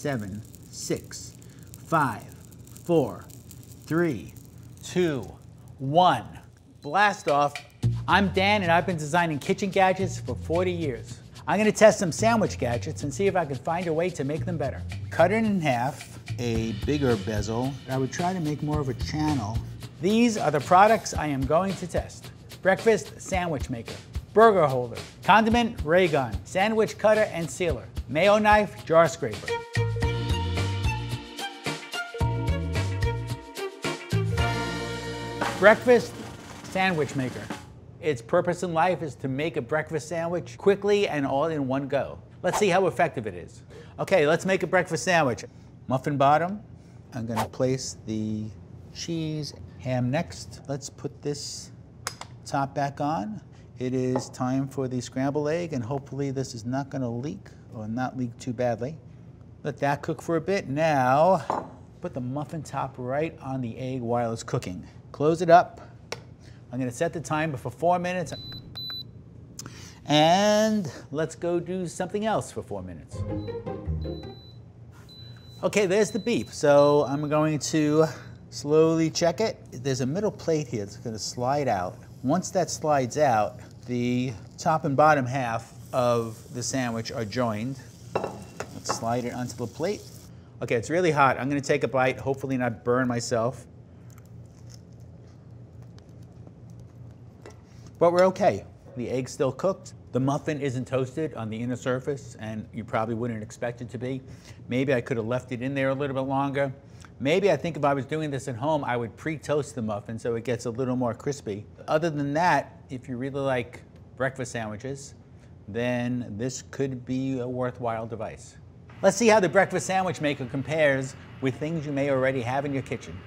7, 6, 5, 4, 3, 2, 1. Blast off. I'm Dan and I've been designing kitchen gadgets for 40 years. I'm gonna test some sandwich gadgets and see if I can find a way to make them better. Cut it in half, a bigger bezel. I would try to make more of a channel. These are the products I am going to test. Breakfast sandwich maker, burger holder, condiment raygun, sandwich cutter and sealer, mayo knife, jar scraper. Breakfast sandwich maker. Its purpose in life is to make a breakfast sandwich quickly and all in one go. Let's see how effective it is. Okay, let's make a breakfast sandwich. Muffin bottom. I'm gonna place the cheese, ham next. Let's put this top back on. It is time for the scrambled egg, and hopefully this is not gonna leak or not leak too badly. Let that cook for a bit. Now, put the muffin top right on the egg while it's cooking. Close it up. I'm gonna set the timer for 4 minutes. And let's go do something else for 4 minutes. Okay, there's the beep. So I'm going to slowly check it. There's a middle plate here that's gonna slide out. Once that slides out, the top and bottom half of the sandwich are joined. Let's slide it onto the plate. Okay, it's really hot. I'm gonna take a bite, hopefully not burn myself. But we're okay. The egg's still cooked. The muffin isn't toasted on the inner surface, and you probably wouldn't expect it to be. Maybe I could have left it in there a little bit longer. Maybe I think if I was doing this at home, I would pre-toast the muffin so it gets a little more crispy. Other than that, if you really like breakfast sandwiches, then this could be a worthwhile device. Let's see how the breakfast sandwich maker compares with things you may already have in your kitchen.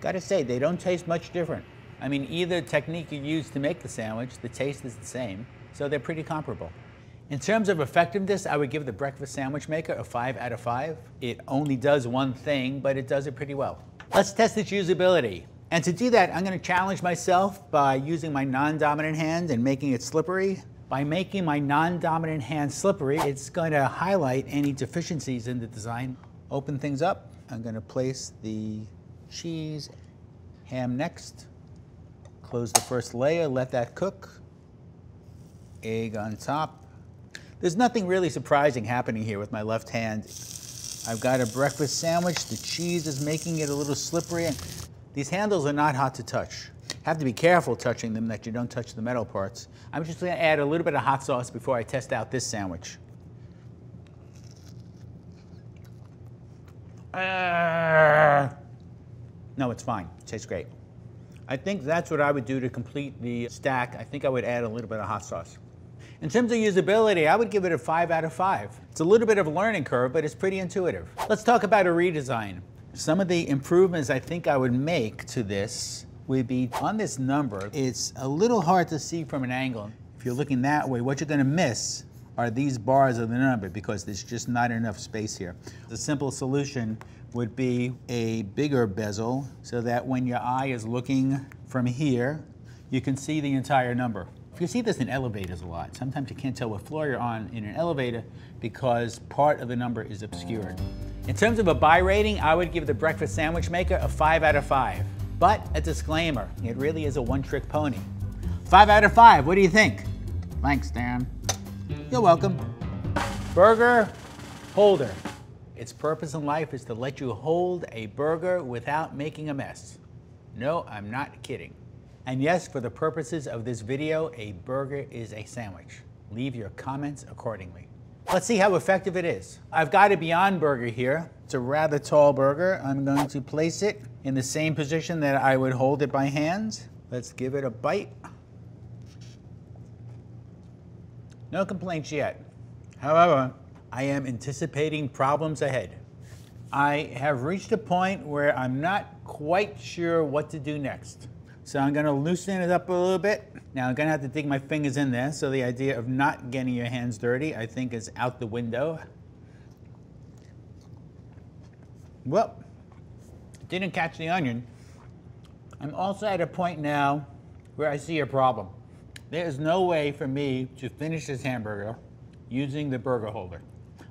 Gotta say, they don't taste much different. I mean, either technique you use to make the sandwich, the taste is the same, so they're pretty comparable. In terms of effectiveness, I would give the breakfast sandwich maker a 5 out of 5. It only does one thing, but it does it pretty well. Let's test its usability. And to do that, I'm gonna challenge myself by using my non-dominant hand and making it slippery. By making my non-dominant hand slippery, it's going to highlight any deficiencies in the design. Open things up. I'm gonna place the cheese, ham next. Close the first layer, let that cook. Egg on top. There's nothing really surprising happening here with my left hand. I've got a breakfast sandwich. The cheese is making it a little slippery. These handles are not hot to touch. Have to be careful touching them that you don't touch the metal parts. I'm just gonna add a little bit of hot sauce before I test out this sandwich. No, it's fine. It tastes great. I think that's what I would do to complete the stack. I think I would add a little bit of hot sauce. In terms of usability, I would give it a 5 out of 5. It's a little bit of a learning curve, but it's pretty intuitive. Let's talk about a redesign. Some of the improvements I think I would make to this would be on this number. It's a little hard to see from an angle. If you're looking that way, what you're gonna miss are these bars of the number because there's just not enough space here. The simple solution would be a bigger bezel so that when your eye is looking from here, you can see the entire number. You see this in elevators a lot. Sometimes you can't tell what floor you're on in an elevator because part of the number is obscured. In terms of a buy rating, I would give the breakfast sandwich maker a 5 out of 5. But a disclaimer, it really is a one-trick pony. 5 out of 5, what do you think? Thanks, Dan. You're welcome. Burger holder. Its purpose in life is to let you hold a burger without making a mess. No, I'm not kidding. And yes, for the purposes of this video, a burger is a sandwich. Leave your comments accordingly. Let's see how effective it is. I've got a Beyond Burger here. It's a rather tall burger. I'm going to place it in the same position that I would hold it by hand. Let's give it a bite. No complaints yet. However, I am anticipating problems ahead. I have reached a point where I'm not quite sure what to do next. So I'm gonna loosen it up a little bit. Now I'm gonna have to dig my fingers in there, so the idea of not getting your hands dirty, I think, is out the window. Well, didn't catch the onion. I'm also at a point now where I see a problem. There is no way for me to finish this hamburger using the burger holder.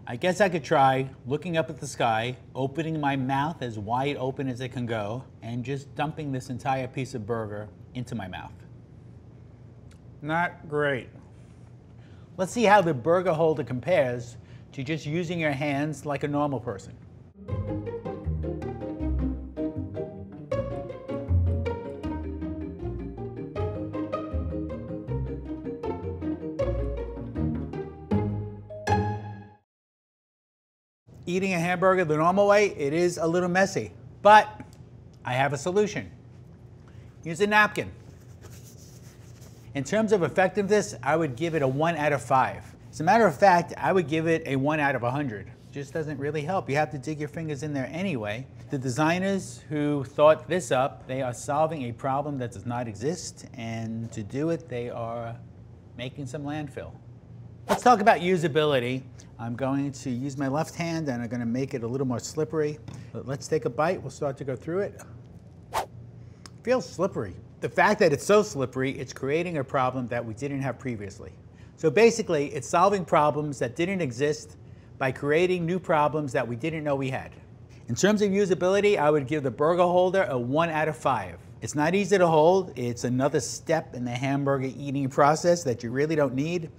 I guess I could try looking up at the sky, opening my mouth as wide open as it can go, and just dumping this entire piece of burger into my mouth. Not great. Let's see how the burger holder compares to just using your hands like a normal person. Eating a hamburger the normal way, it is a little messy, but I have a solution. Use a napkin. In terms of effectiveness, I would give it a 1 out of 5. As a matter of fact, I would give it a 1 out of 100. Just doesn't really help. You have to dig your fingers in there anyway. The designers who thought this up, they are solving a problem that does not exist, and to do it, they are making some landfill. Let's talk about usability. I'm going to use my left hand and I'm going to make it a little more slippery. But let's take a bite. We'll start to go through it. It feels slippery. The fact that it's so slippery, it's creating a problem that we didn't have previously. So basically, it's solving problems that didn't exist by creating new problems that we didn't know we had. In terms of usability, I would give the burger holder a 1 out of 5. It's not easy to hold. It's another step in the hamburger eating process that you really don't need.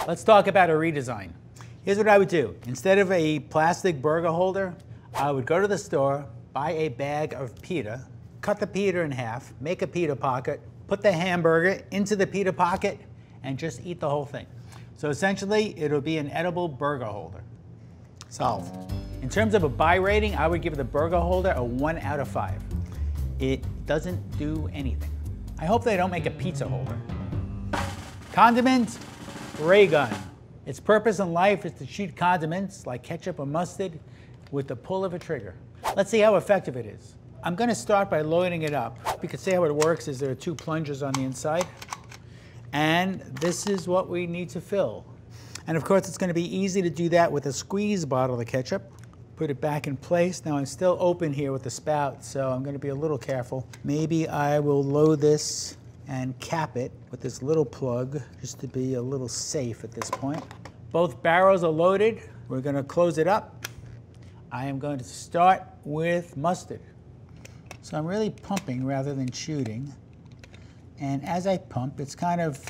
Let's talk about a redesign. Here's what I would do. Instead of a plastic burger holder, I would go to the store, buy a bag of pita, cut the pita in half, make a pita pocket, put the hamburger into the pita pocket, and just eat the whole thing. So essentially, it'll be an edible burger holder. Solved. In terms of a buy rating, I would give the burger holder a 1 out of 5. It doesn't do anything. I hope they don't make a pizza holder. Condiment Raygun. Its purpose in life is to shoot condiments like ketchup or mustard with the pull of a trigger. Let's see how effective it is. I'm going to start by loading it up. You can see how it works is there are 2 plungers on the inside. And this is what we need to fill. And of course, it's going to be easy to do that with a squeeze bottle of ketchup. Put it back in place. Now I'm still open here with the spout, so I'm going to be a little careful. Maybe I will load this and cap it with this little plug just to be a little safe at this point. Both barrels are loaded. We're going to close it up. I am going to start with mustard. So I'm really pumping rather than shooting. And as I pump, it's kind of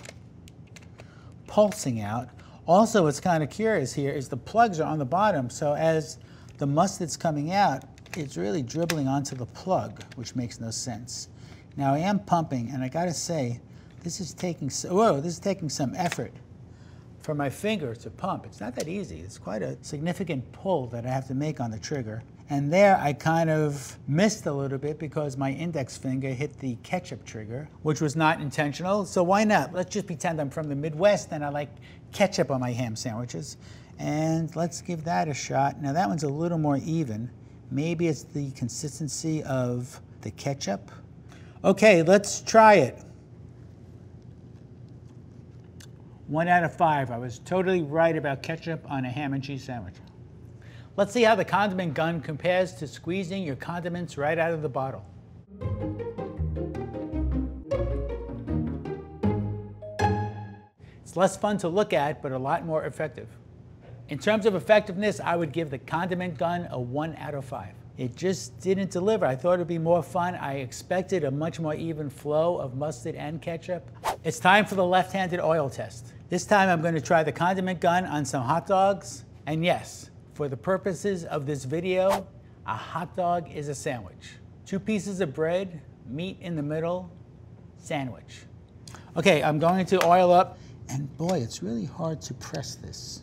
pulsing out. Also, what's kind of curious here is the plugs are on the bottom, so as the mustard's coming out, it's really dribbling onto the plug, which makes no sense. Now I am pumping, and I gotta say, this is taking some effort for my finger to pump. It's not that easy. It's quite a significant pull that I have to make on the trigger. And there I kind of missed a little bit because my index finger hit the ketchup trigger, which was not intentional. So why not? Let's just pretend I'm from the Midwest and I like ketchup on my ham sandwiches. And let's give that a shot. Now that one's a little more even. Maybe it's the consistency of the ketchup. Okay, let's try it. 1 out of 5. I was totally right about ketchup on a ham and cheese sandwich. Let's see how the condiment gun compares to squeezing your condiments right out of the bottle. It's less fun to look at, but a lot more effective. In terms of effectiveness, I would give the condiment gun a 1 out of 5. It just didn't deliver. I thought it'd be more fun. I expected a much more even flow of mustard and ketchup. It's time for the left-handed oil test. This time I'm going to try the condiment gun on some hot dogs. And yes, for the purposes of this video, a hot dog is a sandwich. 2 pieces of bread, meat in the middle, sandwich. Okay, I'm going to oil up. And boy, it's really hard to press this.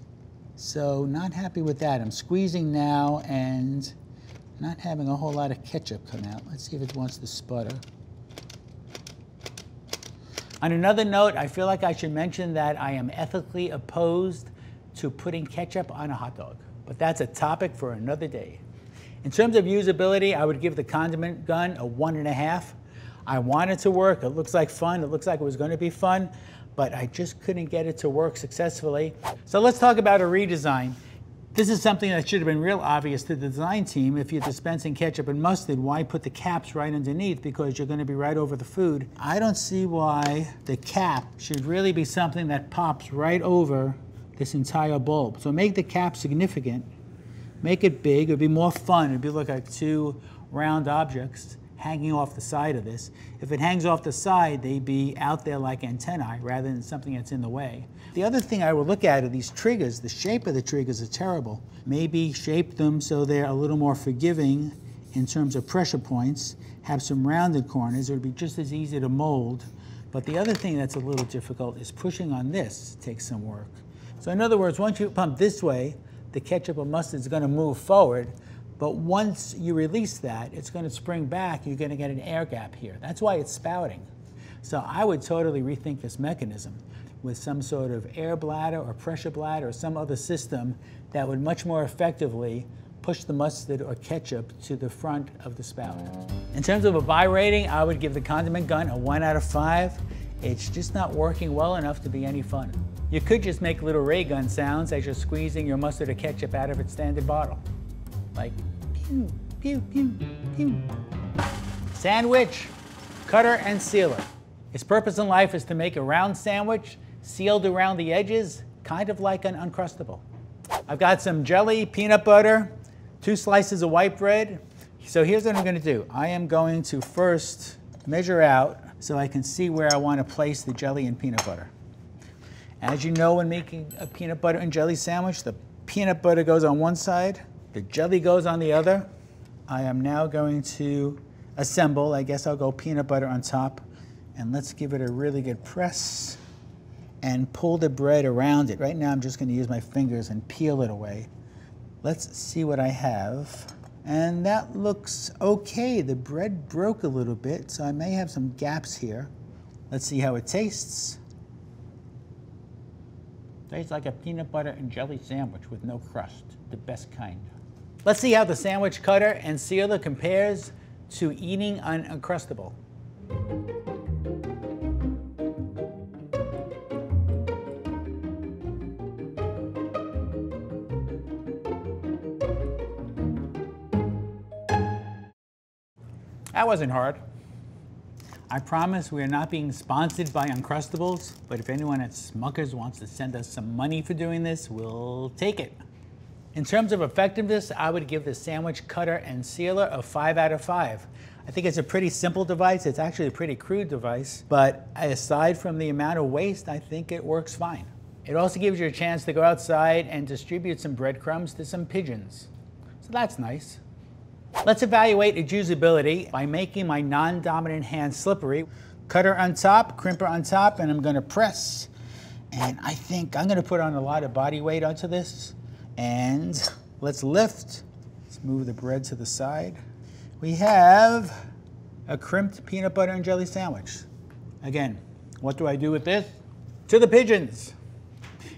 So not happy with that. I'm squeezing now and not having a whole lot of ketchup come out. Let's see if it wants to sputter. On another note, I feel like I should mention that I am ethically opposed to putting ketchup on a hot dog. But that's a topic for another day. In terms of usability, I would give the condiment gun a 1.5. I want it to work. It looks like fun. It looks like it was going to be fun, but I just couldn't get it to work successfully. So let's talk about a redesign. This is something that should have been real obvious to the design team. If you're dispensing ketchup and mustard, why put the caps right underneath? Because you're going to be right over the food. I don't see why the cap should really be something that pops right over this entire bulb. So make the cap significant, make it big. It would be more fun. It would be like two round objects hanging off the side of this. If it hangs off the side, they'd be out there like antennae rather than something that's in the way. The other thing I would look at are these triggers. The shape of the triggers are terrible. Maybe shape them so they're a little more forgiving in terms of pressure points, have some rounded corners. It would be just as easy to mold. But the other thing that's a little difficult is pushing on this takes some work. So in other words, once you pump this way, the ketchup or mustard is going to move forward. But once you release that, it's going to spring back. You're going to get an air gap here. That's why it's spouting. So I would totally rethink this mechanism with some sort of air bladder or pressure bladder or some other system that would much more effectively push the mustard or ketchup to the front of the spout. In terms of a buy rating, I would give the Condiment Gun a 1 out of 5. It's just not working well enough to be any fun. You could just make little ray gun sounds as you're squeezing your mustard or ketchup out of its standard bottle. Like pew, pew, pew, pew. Sandwich, cutter, and sealer. Its purpose in life is to make a round sandwich, sealed around the edges, kind of like an Uncrustable. I've got some jelly, peanut butter, 2 slices of white bread. So here's what I'm going to do. I am going to first measure out so I can see where I want to place the jelly and peanut butter. As you know, when making a peanut butter and jelly sandwich, the peanut butter goes on one side, the jelly goes on the other. I am now going to assemble. I guess I'll go peanut butter on top. And let's give it a really good press and pull the bread around it. Right now I'm just going to use my fingers and peel it away. Let's see what I have. And that looks okay. The bread broke a little bit, so I may have some gaps here. Let's see how it tastes. Tastes like a peanut butter and jelly sandwich with no crust, the best kind. Let's see how the sandwich cutter and sealer compares to eating an Uncrustable. That wasn't hard. I promise we are not being sponsored by Uncrustables, but if anyone at Smuckers wants to send us some money for doing this, we'll take it. In terms of effectiveness, I would give the sandwich cutter and sealer a 5 out of 5. I think it's a pretty simple device. It's actually a pretty crude device, but aside from the amount of waste, I think it works fine. It also gives you a chance to go outside and distribute some breadcrumbs to some pigeons. So that's nice. Let's evaluate its usability by making my non-dominant hand slippery. Cutter on top, crimper on top, and I'm going to press. And I think I'm going to put on a lot of body weight onto this. And let's lift. Let's move the bread to the side. We have a crimped peanut butter and jelly sandwich. Again, what do I do with this? To the pigeons.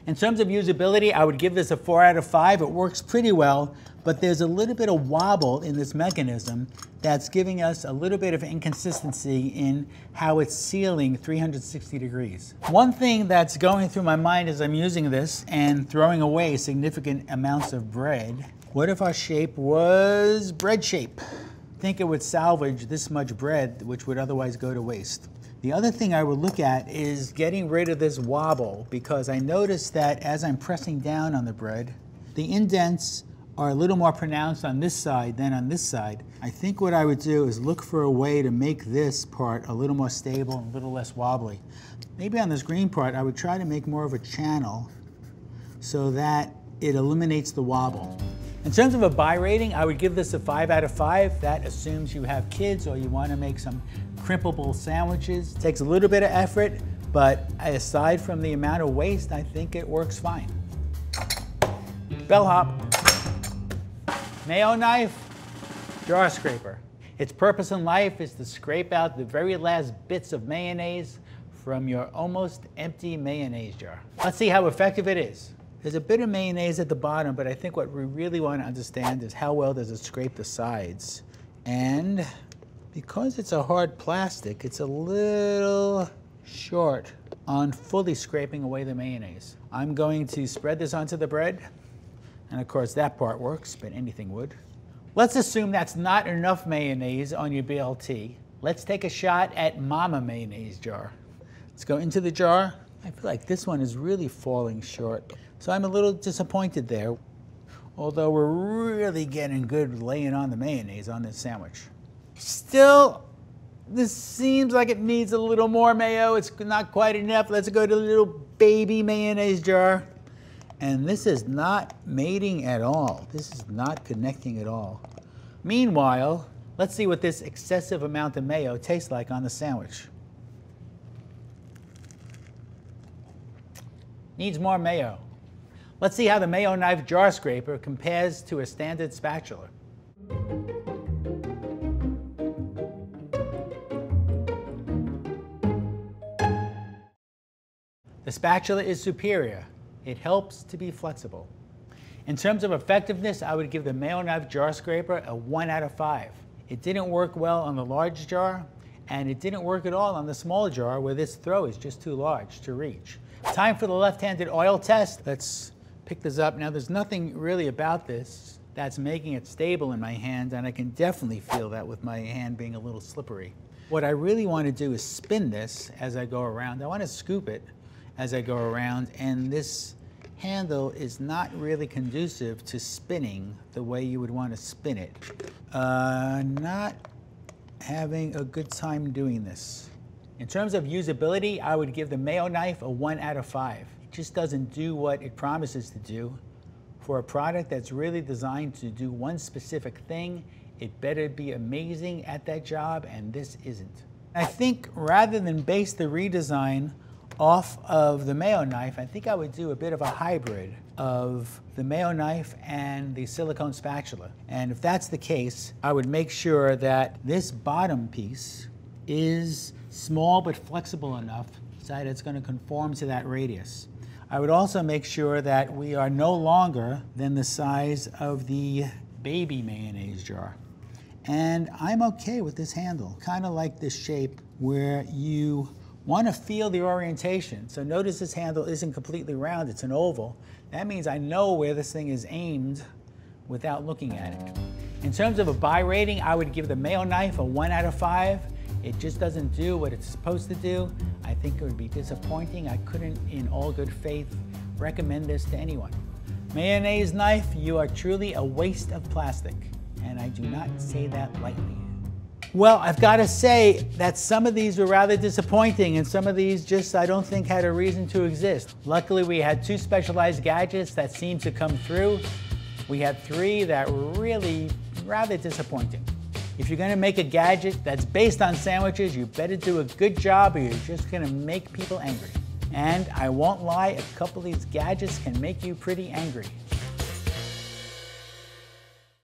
In terms of usability, I would give this a 4 out of 5. It works pretty well, but there's a little bit of wobble in this mechanism that's giving us a little bit of inconsistency in how it's sealing 360 degrees. One thing that's going through my mind as I'm using this and throwing away significant amounts of bread, what if our shape was bread shape? I think it would salvage this much bread, which would otherwise go to waste. The other thing I would look at is getting rid of this wobble, because I noticed that as I'm pressing down on the bread, the indents are a little more pronounced on this side than on this side. I think what I would do is look for a way to make this part a little more stable and a little less wobbly. Maybe on this green part, I would try to make more of a channel so that it eliminates the wobble. In terms of a buy rating, I would give this a 5 out of 5. That assumes you have kids or you want to make some crimpable sandwiches. It takes a little bit of effort, but aside from the amount of waste, I think it works fine. Bellhop. Mayo knife, jar scraper. Its purpose in life is to scrape out the very last bits of mayonnaise from your almost empty mayonnaise jar. Let's see how effective it is. There's a bit of mayonnaise at the bottom, but I think what we really want to understand is how well does it scrape the sides. And because it's a hard plastic, it's a little short on fully scraping away the mayonnaise. I'm going to spread this onto the bread. And of course that part works, but anything would. Let's assume that's not enough mayonnaise on your BLT. Let's take a shot at Mama Mayonnaise jar. Let's go into the jar. I feel like this one is really falling short. So I'm a little disappointed there. Although we're really getting good laying on the mayonnaise on this sandwich. Still, this seems like it needs a little more mayo. It's not quite enough. Let's go to the little baby mayonnaise jar. And this is not mating at all. This is not connecting at all. Meanwhile, let's see what this excessive amount of mayo tastes like on the sandwich. Needs more mayo. Let's see how the mayo knife jar scraper compares to a standard spatula. The spatula is superior. It helps to be flexible. In terms of effectiveness, I would give the mayo knife jar scraper a 1 out of 5. It didn't work well on the large jar, and it didn't work at all on the small jar where this throw is just too large to reach. Time for the left-handed oil test. Let's pick this up. Now there's nothing really about this that's making it stable in my hand, and I can definitely feel that with my hand being a little slippery. What I really want to do is spin this as I go around. I want to scoop it as I go around, and this handle is not really conducive to spinning the way you would want to spin it. Not having a good time doing this. In terms of usability, I would give the mayo knife a 1 out of 5. It just doesn't do what it promises to do. For a product that's really designed to do one specific thing, it better be amazing at that job, and this isn't. I think rather than base the redesign off of the mayo knife, I think I would do a bit of a hybrid of the mayo knife and the silicone spatula. And if that's the case, I would make sure that this bottom piece is small but flexible enough so that it's going to conform to that radius. I would also make sure that we are no longer than the size of the baby mayonnaise jar. And I'm okay with this handle, kind of like this shape where you want to feel the orientation. So notice this handle isn't completely round, it's an oval. That means I know where this thing is aimed without looking at it. In terms of a buy rating, I would give the mayo knife a 1 out of 5. It just doesn't do what it's supposed to do. I think it would be disappointing. I couldn't, in all good faith, recommend this to anyone. Mayonnaise knife, you are truly a waste of plastic. And I do not say that lightly. Well, I've got to say that some of these were rather disappointing, and some of these just I don't think had a reason to exist. Luckily, we had 2 specialized gadgets that seemed to come through. We had 3 that were really rather disappointing. If you're going to make a gadget that's based on sandwiches, you better do a good job or you're just going to make people angry. And I won't lie, a couple of these gadgets can make you pretty angry.